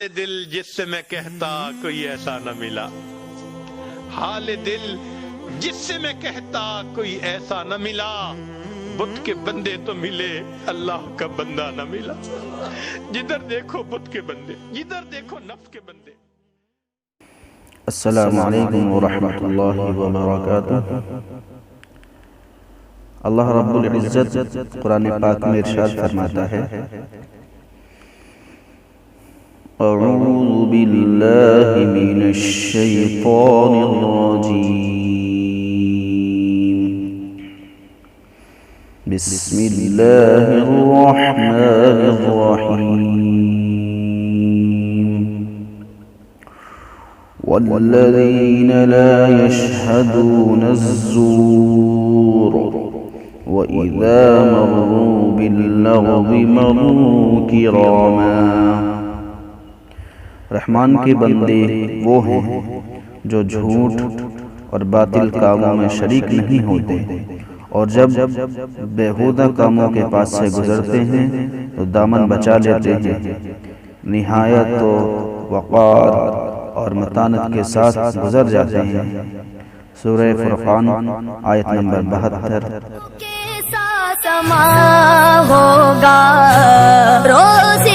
دل جس سے میں کہتا کوئی ایسا نہ ملا، حال دل جس سے میں کہتا کوئی ایسا نہ ملا، بت کے بندے تو ملے اللہ کا بندہ نہ ملا۔ جدھر دیکھو بت کے بندے، جدھر دیکھو نفس کے بندے۔ السلام علیکم ورحمۃ اللہ وبرکاتہ۔ اللہ رب العزت قرآن پاک میں ارشاد فرماتا ہے، اعوذ باللہ من الشیطان الرجیم، بسم اللہ الرحمن الرحیم، والذین لا يشهدون الزور وَإِذَا مَرُّوا بِاللَّغْوِ مَرُّوا كِرَامًا۔ رحمان کے بندے وہ ہیں جو جھوٹ اور باطل کاموں میں شریک نہیں ہوتے، اور جب بیہودہ کاموں کے پاس سے گزرتے ہیں تو دامن بچا لیتے ہیں، نہایت و وقار اور متانت کے ساتھ گزر جاتے ہیں۔ سورہ فرقان آیت نمبر 72۔ سما ہوگا روز